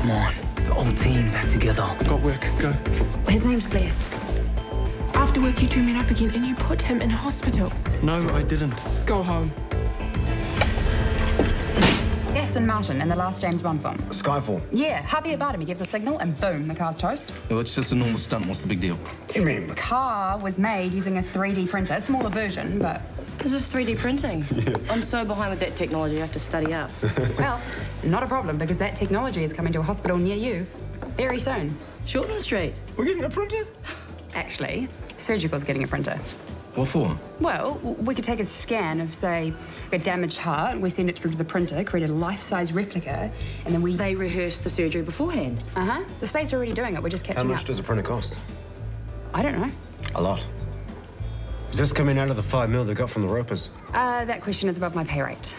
Come on, the whole team back together. Got work, go. His name's Blair. After work, you two met up again and you put him in hospital. No, I didn't. Go home. Aston Martin in the last James Bond film. Skyfall. Yeah, Javier Bardem gives a signal and boom, the car's toast. Well, it's just a normal stunt. What's the big deal? You mean? The car was made using a 3D printer, a smaller version, but... Is this 3D printing? Yeah. I'm so behind with that technology, I have to study up. Well, not a problem, because that technology is coming to a hospital near you very soon. Shortland Street. We're getting a printer? Actually, Surgical's getting a printer. What for? Well, we could take a scan of, say, a damaged heart, we send it through to the printer, create a life-size replica, and then They rehearse the surgery beforehand. Uh-huh. The state's already doing it, we're just catching How up. much does a printer cost? I don't know. A lot. Is this coming out of the $5 million they got from the ropers? That question is above my pay rate.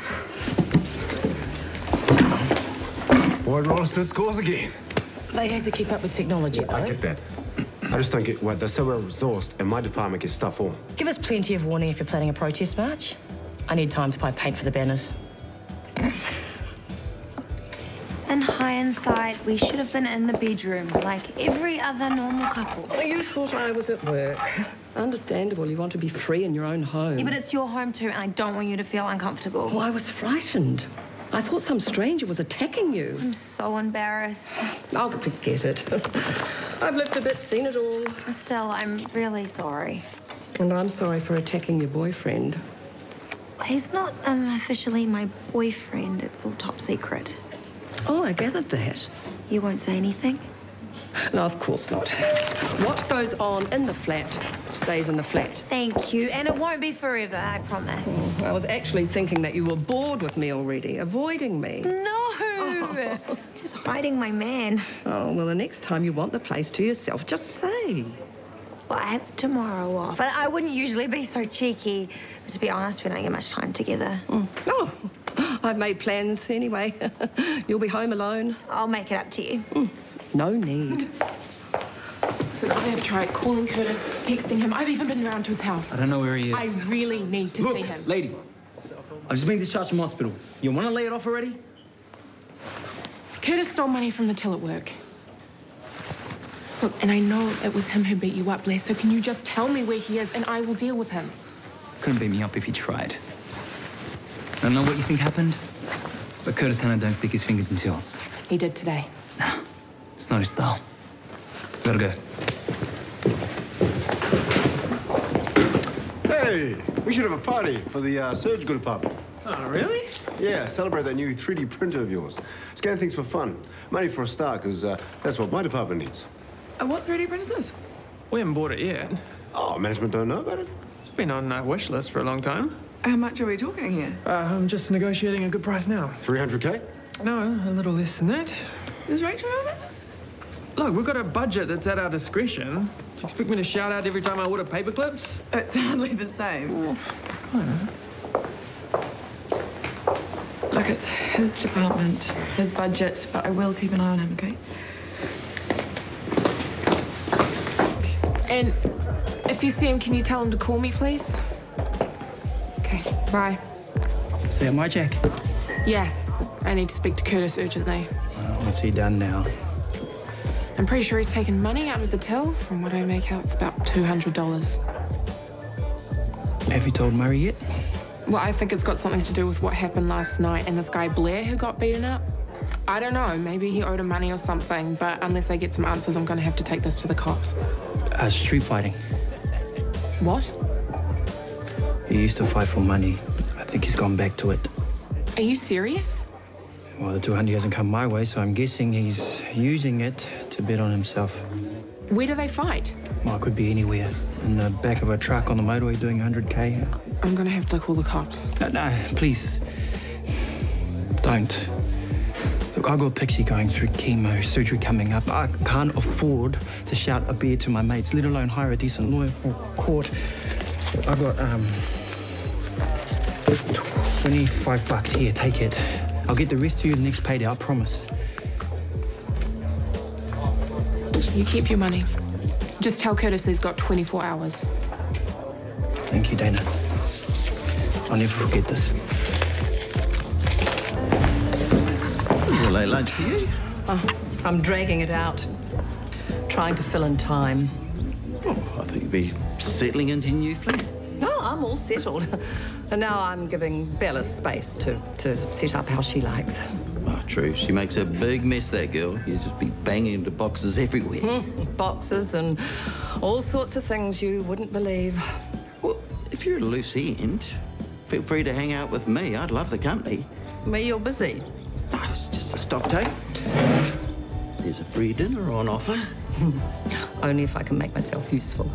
Boy, Rolliston scores again. They have to keep up with technology, though. I get that. I just don't get why they're so well-resourced and my department gets stuff all. Give us plenty of warning if you're planning a protest march. I need time to buy paint for the banners. In hindsight, we should have been in the bedroom like every other normal couple. Oh, you thought I was at work. Understandable, you want to be free in your own home. Yeah, but it's your home too, and I don't want you to feel uncomfortable. Oh, I was frightened. I thought some stranger was attacking you. I'm so embarrassed. Oh, forget it. I've lived a bit, seen it all. Still, I'm really sorry. And I'm sorry for attacking your boyfriend. He's not officially my boyfriend. It's all top secret. Oh, I gathered that. You won't say anything? No, of course not. What goes on in the flat stays in the flat. Thank you. And it won't be forever, I promise. I was actually thinking that you were bored with me already, avoiding me. No! Oh. Just hiding my man. Oh, well, the next time you want the place to yourself, just say. Well, I have tomorrow off. But I wouldn't usually be so cheeky. But to be honest, we don't get much time together. Oh, I've made plans anyway. You'll be home alone. I'll make it up to you. No need. So I have tried calling Curtis, texting him. I've even been around to his house. I don't know where he is. I really need to see him. Lady, I've just been discharged from hospital. You want to lay it off already? Curtis stole money from the till at work. Look, and I know it was him who beat you up, Blair, so can you just tell me where he is and I will deal with him? Couldn't beat me up if he tried. I don't know what you think happened, but Curtis Hanna don't stick his fingers in tills. He did today. No, it's not his style. Gotta go. Hey, we should have a party for the surgical department. Oh, really? Yeah, celebrate that new 3D printer of yours. Scan things for fun. Money for a start, because that's what my department needs. What 3D print is this? We haven't bought it yet. Oh, management don't know about it? It's been on our wish list for a long time. How much are we talking here? I'm just negotiating a good price now. 300K? No, a little less than that. Does Rachel know about this? Look, we've got a budget that's at our discretion. Do you expect me to shout out every time I order paper clips? It's hardly the same. Look, it's his department, his budget, but I will keep an eye on him, okay? And if you see him, can you tell him to call me, please? Okay, bye. See you at my Jack. Yeah, I need to speak to Curtis urgently. What's he done now? I'm pretty sure he's taken money out of the till. From what I make out, it's about $200. Have you told Murray yet? Well, I think it's got something to do with what happened last night and this guy Blair who got beaten up. I don't know, maybe he owed him money or something, but unless I get some answers, I'm gonna have to take this to the cops. Street fighting. What? He used to fight for money. I think he's gone back to it. Are you serious? Well, the 200 hasn't come my way, so I'm guessing he's using it to bet on himself. Where do they fight? Well, it could be anywhere. In the back of a truck on the motorway doing 100K. I'm gonna have to call the cops. No, please. Don't. Look, I've got Pixie going through chemo, surgery coming up. I can't afford to shout a beer to my mates, let alone hire a decent lawyer for court. I've got, 25 bucks here, take it. I'll get the rest to you the next payday, I promise. You keep your money. Just tell Curtis he's got 24 hours. Thank you, Dana. I'll never forget this. This is a late lunch for you. Oh, I'm dragging it out, trying to fill in time. Oh, I think you'd be settling into your new flat. Oh, I'm all settled. And now I'm giving Bella space to set up how she likes. Oh, true. She makes a big mess, that girl. You'd just be banging into boxes everywhere. Boxes and all sorts of things you wouldn't believe. Well, if you're at a loose end, feel free to hang out with me. I'd love the company. Me, you're busy. Oh, it's just a stock take. There's a free dinner on offer. Only if I can make myself useful.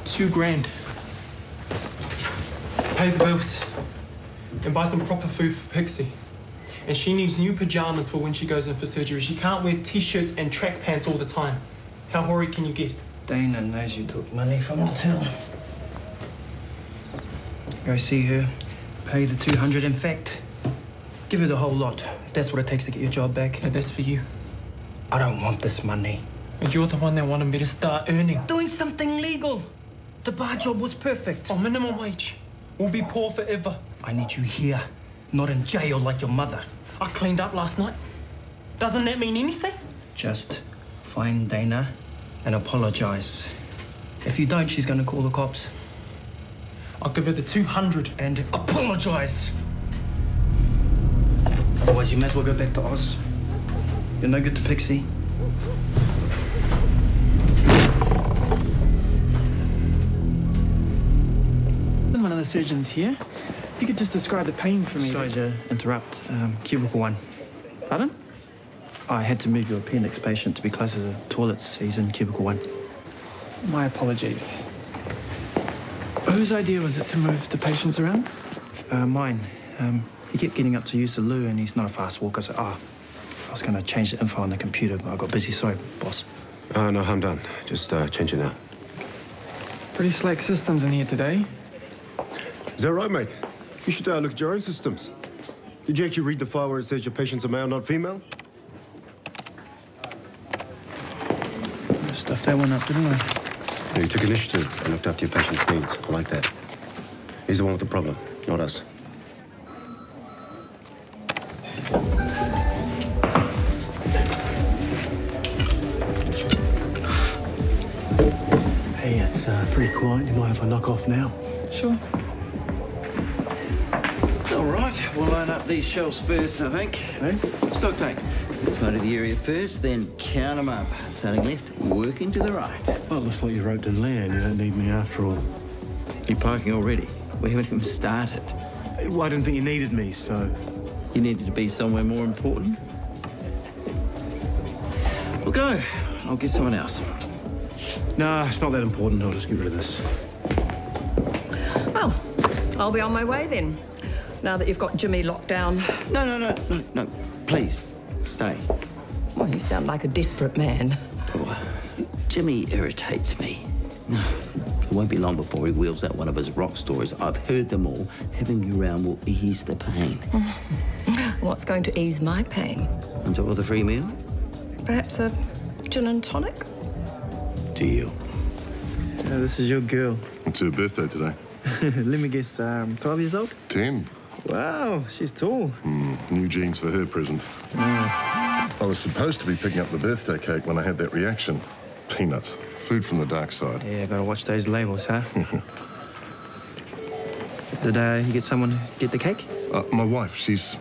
$2,000. Pay the bills and buy some proper food for Pixie. And she needs new pajamas for when she goes in for surgery. She can't wear t-shirts and track pants all the time. How hoary can you get? Dana knows you took money from the till. Go see her. Pay the $200. In fact, give her the whole lot, if that's what it takes to get your job back. Yeah, that's for you. I don't want this money. And you're the one that wanted me to start earning. Doing something legal. The bar job was perfect. On minimum wage. We'll be poor forever. I need you here, not in jail like your mother. I cleaned up last night. Doesn't that mean anything? Just find Dana and apologize. If you don't, she's gonna call the cops. I'll give her the $200. And apologize. Otherwise, you may as well go back to Oz. You're no good to Pixie. One of the surgeons here. If you could just describe the pain for me. Sorry to interrupt. Cubicle 1. Pardon? I had to move your appendix patient to be closer to the toilets. He's in cubicle 1. My apologies. Whose idea was it to move the patients around? Mine. He kept getting up to use the loo and he's not a fast walker, so I was going to change the info on the computer, but I got busy. Sorry, boss. No, I'm done. Just change it now. Pretty slack systems in here today. Is that right, mate? You should look at your own systems. Did you actually read the file where it says your patient's a male, not female? I stuffed that one up, didn't I? No, you took initiative and looked after your patient's needs. I like that. He's the one with the problem, not us. Hey, it's pretty quiet. You mind if I knock off now? Sure. All right, we'll line up these shelves first, I think. Hey? Stock take. Tidy the area first, then count them up. Starting left, working to the right. Well, it looks like you roped in land. You don't need me after all. You're parking already. We haven't even started. Well, I didn't think you needed me, so... You needed to be somewhere more important? We'll go. I'll get someone else. No, it's not that important. I'll just get rid of this. Well, I'll be on my way then, now that you've got Jimmy locked down. No. Please, stay. Well, you sound like a desperate man. Oh, Jimmy irritates me. It won't be long before he wheels out one of his rock stories. I've heard them all. Having you around will ease the pain. What's going to ease my pain? On top of the free meal? Perhaps a gin and tonic? Deal. This is your girl. It's her birthday today. Let me guess, 12 years old? 10. Wow, she's tall. New jeans for her present. I was supposed to be picking up the birthday cake when I had that reaction. Peanuts. Food from the dark side. Yeah, gotta watch those labels, huh? Did you get someone to get the cake? My wife, she's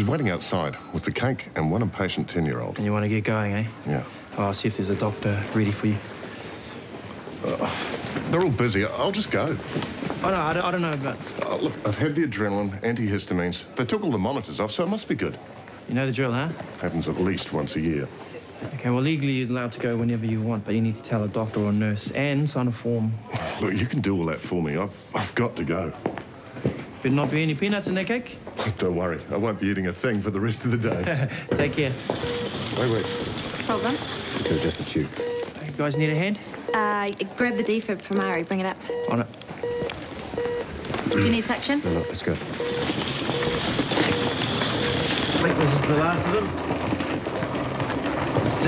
waiting outside with the cake and one impatient 10-year-old. And you want to get going, eh? Yeah. Oh, I'll see if there's a doctor ready for you. They're all busy. I'll just go. Oh, no, I don't know about... Look, I've had the adrenaline, antihistamines. They took all the monitors off, so it must be good. You know the drill, huh? Happens at least once a year. Okay, well, legally you're allowed to go whenever you want, but you need to tell a doctor or nurse and sign a form. Look, you can do all that for me. I've got to go. Better not be any peanuts in that cake. Don't worry. I won't be eating a thing for the rest of the day. Take care. Wait. Hold on. Okay, just the tube. You guys need a hand? Grab the defib from Ari, bring it up. On it. Do you need suction? No, let's go. I think this is the last of them.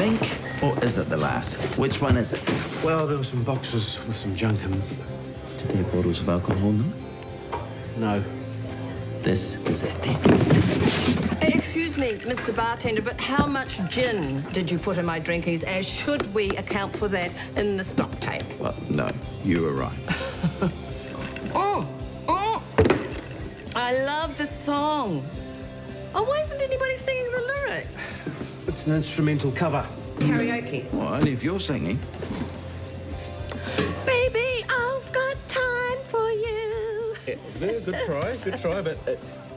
think, or is it the last? Which one is it? Well, there were some boxes with some junk in them. Do they have bottles of alcohol in them? No. This is it then. Excuse me, Mr. Bartender, but how much gin did you put in my drinkies, as should we account for that in the stock take? Well, no, you were right. I love the song. Oh, why isn't anybody singing the lyrics? It's an instrumental cover. Karaoke. Well, only if you're singing. Baby, I've got time for you. Yeah, good try, but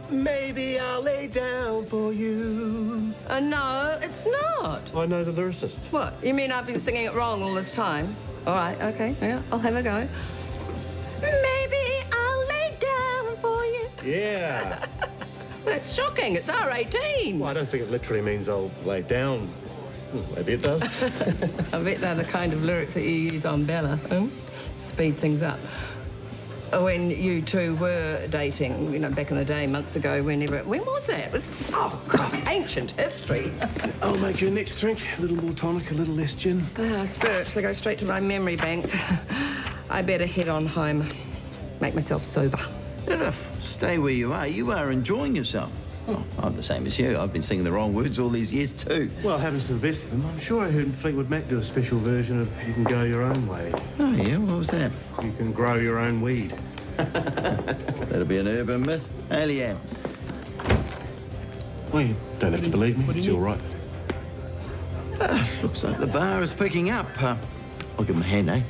maybe I'll lay down for you. No, it's not. I know the lyricist. What, you mean I've been singing it wrong all this time? All right, okay, yeah, I'll have a go. Maybe I'll lay down for you. Yeah. That's shocking, it's R18. Well, I don't think it literally means I'll lay down. Maybe it does. I bet they're the kind of lyrics that you use on Bella. Speed things up. When you two were dating, you know, back in the day, months ago, when was that? It was, oh, God, ancient history. I'll make your next drink a little more tonic, a little less gin. Spirits, they go straight to my memory banks. I better head on home, make myself sober. Stay where you are. You are enjoying yourself. Oh, I'm the same as you. I've been singing the wrong words all these years, too. Well, it happens to the best of them. I'm sure I heard Fleetwood Mac do a special version of You Can Go Your Own Way. Oh, yeah? What was that? You can grow your own weed. That'll be an urban myth. Alien. Well, you don't have to believe me. It's all right. Looks like the bar is picking up. I'll give him a hand, eh?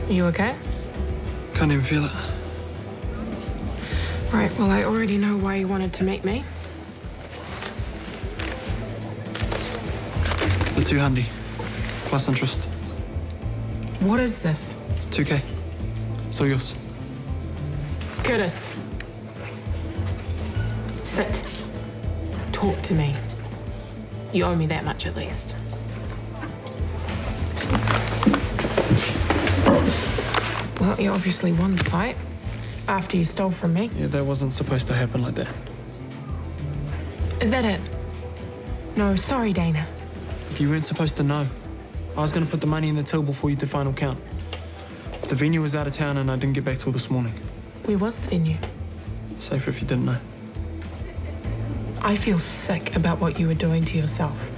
You okay? Can't even feel it. Right, well, I already know why you wanted to meet me. The 200, plus interest. What is this? 2K. It's all yours. Curtis. Sit. Talk to me. You owe me that much at least. Well, you obviously won the fight after you stole from me. Yeah, that wasn't supposed to happen like that. Is that it? No, sorry, Dana. You weren't supposed to know. I was going to put the money in the till before you did final count. The venue was out of town and I didn't get back till this morning. Where was the venue? Safer if you didn't know. I feel sick about what you were doing to yourself.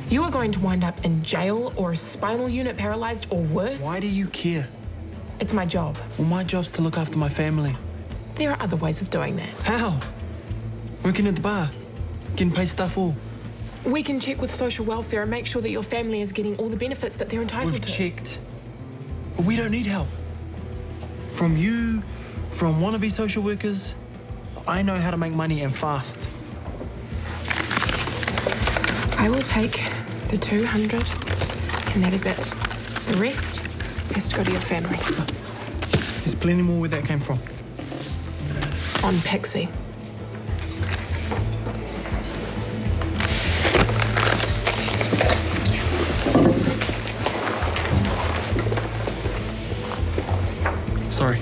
You are going to wind up in jail or a spinal unit paralyzed or worse. Why do you care? It's my job. Well, my job's to look after my family. There are other ways of doing that. How? Working at the bar, getting paid stuff all. We can check with social welfare and make sure that your family is getting all the benefits that they're entitled to. We've checked. But we don't need help. From you, from wannabe social workers, I know how to make money and fast. I will take the 200, and that is it. The rest has to go to your family. There's plenty more where that came from. On Pixie. Sorry.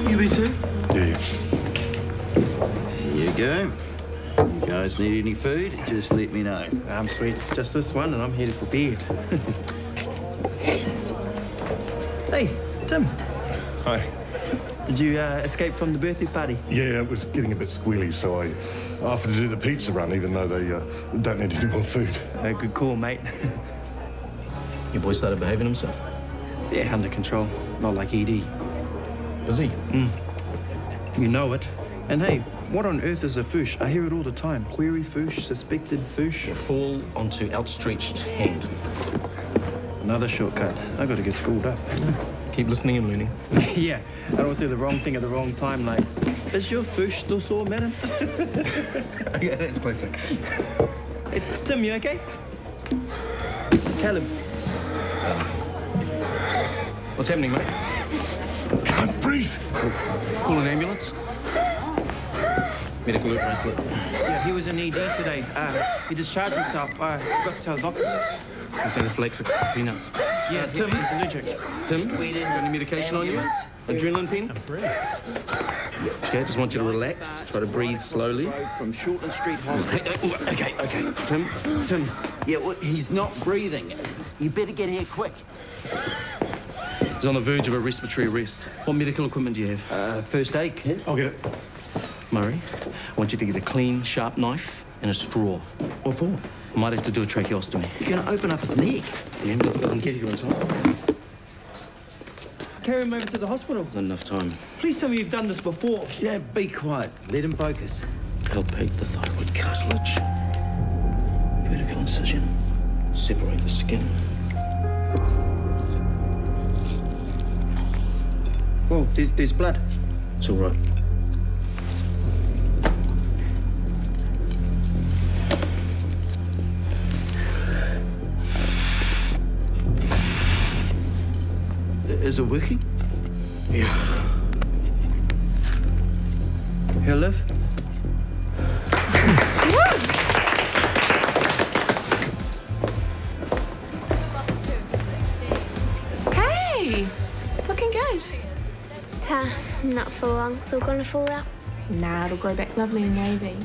You be too? Yeah. Here you go. You guys need any food, just let me know. I'm sweet. Just this one, and I'm headed for bed. Hey, Tim. Hi. Did you escape from the birthday party? Yeah, it was getting a bit squealy, so I offered to do the pizza run, even though they don't need any more food. Good call, mate. Your boy started behaving himself? Yeah, under control. Not like ED. Busy? You know it. And hey, what on earth is a foosh? I hear it all the time. Query foosh, suspected foosh. Fall onto outstretched hand. Another shortcut. I gotta get schooled up. Keep listening and learning. Yeah, I don't say the wrong thing at the wrong time, like, is your foosh still sore, madam? Yeah, that's classic. Hey, Tim, you okay? Caleb. What's happening, mate? Can't breathe. Call an ambulance? Medical bracelet. Yeah, he was in ED today. He discharged himself. I forgot to tell the doctor. This ain't a flakes of peanuts. Yeah, Tim. He's allergic. Tim, got any medication on you? Adrenaline pen? I'm free. Okay, just want you to relax. Try to breathe slowly. From Shortland Street Hospital. Okay. Tim. Yeah, well, he's not breathing. You better get here quick. He's on the verge of a respiratory arrest. What medical equipment do you have? First aid kit. I'll get it. Murray, I want you to get a clean, sharp knife and a straw. What for? I might have to do a tracheostomy. You're going to open up his neck. The ambulance doesn't get here in time. Carry him over to the hospital. Not enough time. Please tell me you've done this before. Yeah, be quiet. Let him focus. Palpate the thyroid cartilage. Vertical incision. Separate the skin. Whoa, there's blood. It's all right. Is it working? Yeah. Here, Liv. Hey! Looking good. Not for long, still gonna fall out. Nah, it'll grow back lovely and wavy.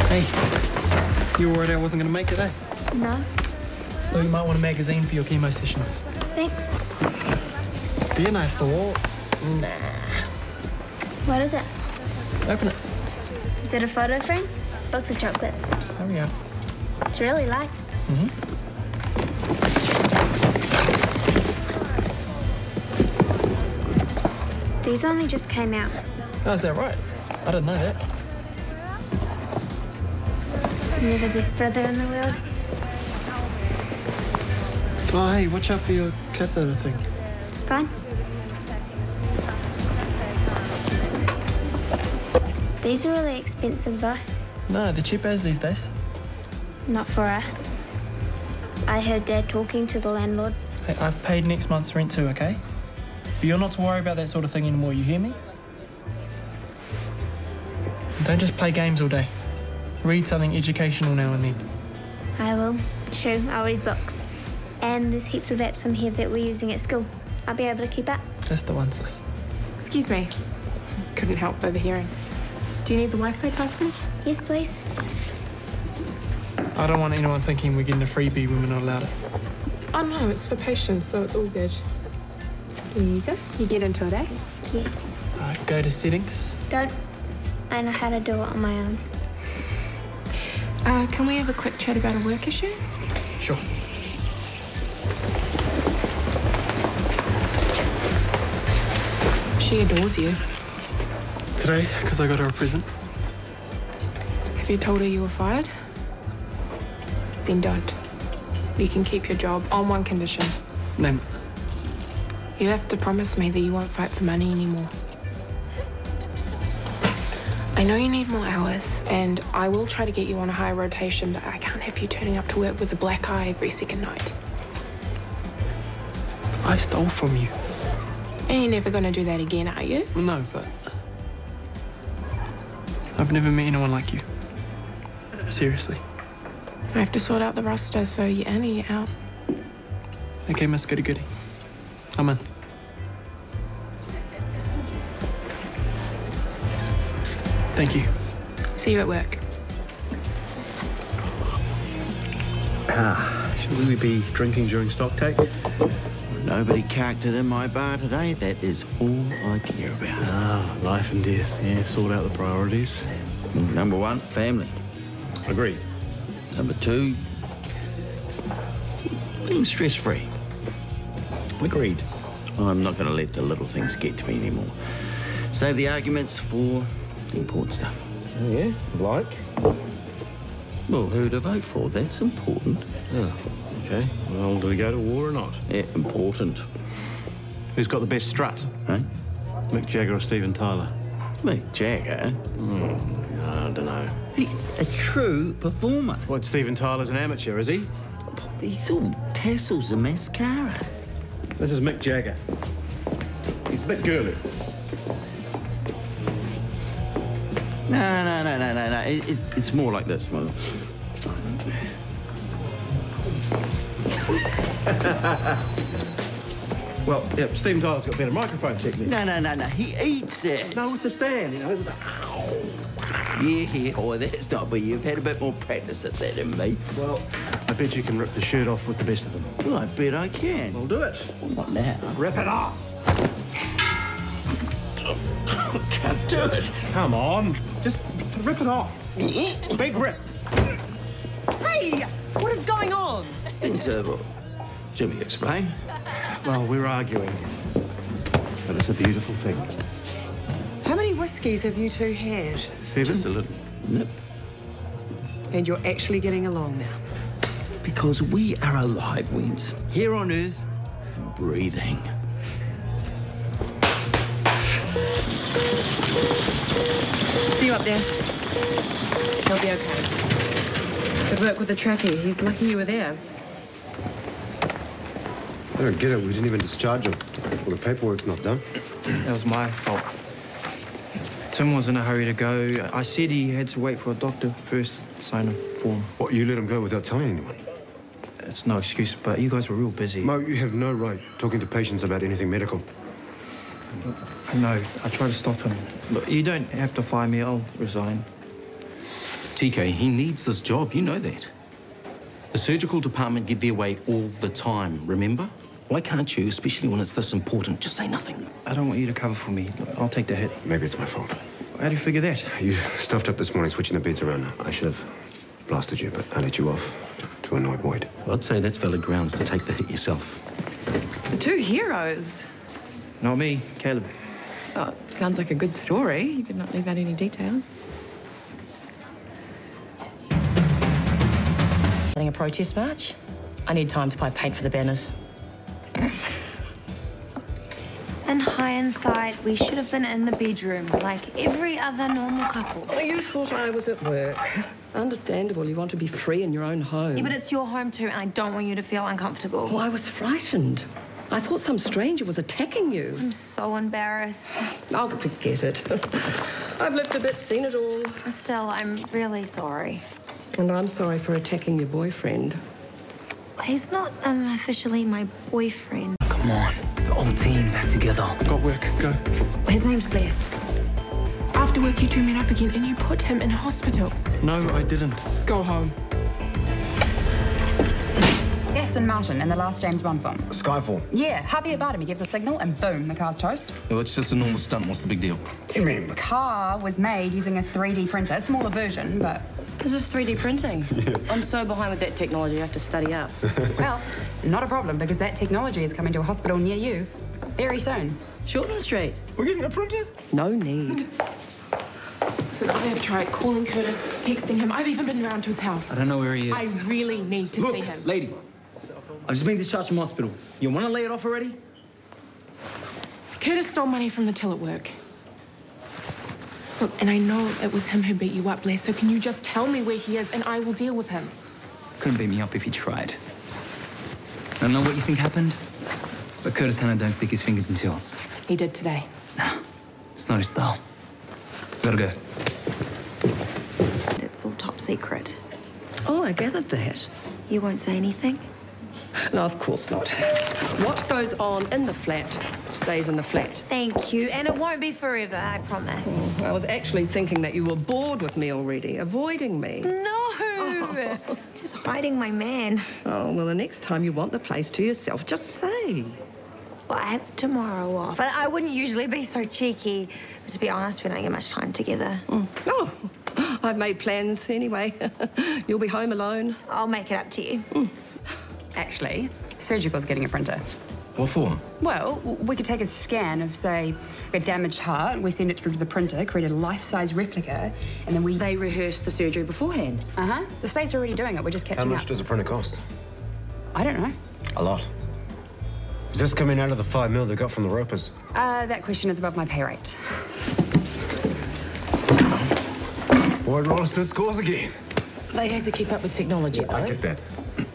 Hey, you were worried I wasn't going to make it, eh? No. Well, you might want a magazine for your chemo sessions. Thanks. Then I thought, nah. What is it? Open it. Is it a photo frame? Box of chocolates. Just hurry up. It's really light. These only just came out. Oh, is that right? I didn't know that. You're the best brother in the world. Oh, hey, watch out for your catheter thing. It's fine. These are really expensive, though. No, they're cheap as these days. Not for us. I heard Dad talking to the landlord. Hey, I've paid next month's rent too, okay? But you're not to worry about that sort of thing anymore, you hear me? Don't just play games all day. Read something educational now and then. I will. True, I'll read books. And there's heaps of apps from here that we're using at school. I'll be able to keep up. That's the one, sis. Excuse me. Couldn't help overhearing. Do you need the Wi-Fi password? Yes, please. I don't want anyone thinking we're getting a freebie when we're not allowed it. Oh no, it's for patients, so it's all good. There you go. You get into it, eh? Yeah. Go to settings. Don't. I know how to do it on my own. Can we have a quick chat about a work issue? Sure. She adores you. Today, because I got her a present. Have you told her you were fired? Then don't. You can keep your job on one condition. Name it. You have to promise me that you won't fight for money anymore. I know you need more hours, and I will try to get you on a higher rotation, but I can't have you turning up to work with a black eye every second night. I stole from you. And you're never going to do that again, are you? No, but I've never met anyone like you. Seriously. I have to sort out the roster, so you're in or you're out. Okay, Miss Goody Goody. I'm in. Thank you. See you at work. Should we be drinking during stock take? Nobody carked it in my bar today. That is all I care about. Life and death. Yeah, sort out the priorities. Number one, family. Agreed. Number two, being stress-free. Agreed. I'm not going to let the little things get to me anymore. Save the arguments for the important stuff. Oh, yeah? Like? Well, who to vote for? That's important. Oh, okay. Well, do we go to war or not? Yeah, important. Who's got the best strut? Hey? Mick Jagger or Steven Tyler? Mick Jagger? I don't know. He's a true performer. What, Steven Tyler's an amateur, is he? He's all tassels and mascara. This is Mick Jagger. He's a bit girly. No. It's more like this, Mother. Well, yeah, Stephen Tyler's got better microphone technique. No. He eats it. No, with the stand, you know. Yeah. Oh, that's not, but you've had a bit more practice at that than me. Well, I bet you can rip the shirt off with the best of them. Well, I bet I can. Well, do it. Well, not now. Rip it off. I can't do it. Come on. Just rip it off. Big rip. Hey! What is going on? Jimmy, explain. Well, we're arguing. But it's a beautiful thing. How many whiskies have you two had? 7. Just a little nip. And you're actually getting along now? Because we are alive, Wins. Here on Earth and breathing. See you up there. He'll be okay. Good work with the trackie. He's lucky you were there. I don't get it. We didn't even discharge him. Well, the paperwork's not done. That was my fault. Tim was in a hurry to go. I said he had to wait for a doctor first, sign a form. What, you let him go without telling anyone? It's no excuse, but you guys were real busy. Mo, you have no right talking to patients about anything medical. I know. I tried to stop him. Look, you don't have to fire me. I'll resign. TK, he needs this job. You know that. The surgical department get their way all the time, remember? Why can't you, especially when it's this important, just say nothing? I don't want you to cover for me. Look, I'll take the hit. Maybe it's my fault. How do you figure that? You stuffed up this morning switching the beds around. I should have blasted you, but I let you off to annoy Boyd. I'd say that's valid grounds to take the hit yourself. The two heroes. Not me, Caleb. Oh, sounds like a good story. You could not leave out any details. Planning a protest march? I need time to buy paint for the banners. In hindsight, we should have been in the bedroom like every other normal couple. Oh, you thought I was at work. Understandable, you want to be free in your own home. Yeah, but it's your home too, and I don't want you to feel uncomfortable. Oh, I was frightened. I thought some stranger was attacking you. I'm so embarrassed. Oh, forget it. I've lived a bit, seen it all. Still, I'm really sorry. And I'm sorry for attacking your boyfriend. He's not officially my boyfriend. Come on, the whole team back together. Got work, go. His name's Blair. After work, you two met up again and you put him in hospital. No, I didn't. Go home. Aston Martin in the last James Bond film. Skyfall. Yeah, Javier Bardem gives a signal and boom, the car's toast. Well, it's just a normal stunt. What's the big deal? You mean? The car was made using a 3D printer, a smaller version, but... This is 3D printing. Yeah. I'm so behind with that technology, I have to study up. Well, not a problem, because that technology is coming to a hospital near you very soon. Shortland Street. We're getting a printer? No need. So I have tried calling Curtis, texting him. I've even been around to his house. I don't know where he is. I really need to see him. Lady, I've just been discharged from hospital. You want to lay it off already? Curtis stole money from the till at work. Look, and I know it was him who beat you up, Blair, so can you just tell me where he is and I will deal with him? Couldn't beat me up if he tried. I don't know what you think happened, but Curtis Hanna don't stick his fingers in tills. He did today. No, it's not his style. Gotta go. It's all top secret. Oh, I gathered that. You won't say anything? No, of course not. What goes on in the flat stays in the flat. Thank you, and it won't be forever, I promise. I was actually thinking that you were bored with me already, avoiding me. No! Oh. Just hiding my man. Oh, well, the next time you want the place to yourself, just say. Well, I have tomorrow off. I wouldn't usually be so cheeky, but to be honest, we don't get much time together. Oh, I've made plans anyway. You'll be home alone. I'll make it up to you. Actually, Surgical's getting a printer. What for? Well, we could take a scan of, say, a damaged heart, we send it through to the printer, create a life-size replica, and then They rehearse the surgery beforehand? Uh-huh. The States are already doing it, we're just catching up. How much does a printer cost? I don't know. A lot. Is this coming out of the $5 million they got from the ropers? That question is above my pay rate. Boyd Rolliston scores again. They have to keep up with technology, though. I get that.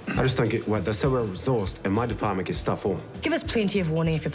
I just don't get why they're so well resourced and my department gets stuff all. Give us plenty of warning if you're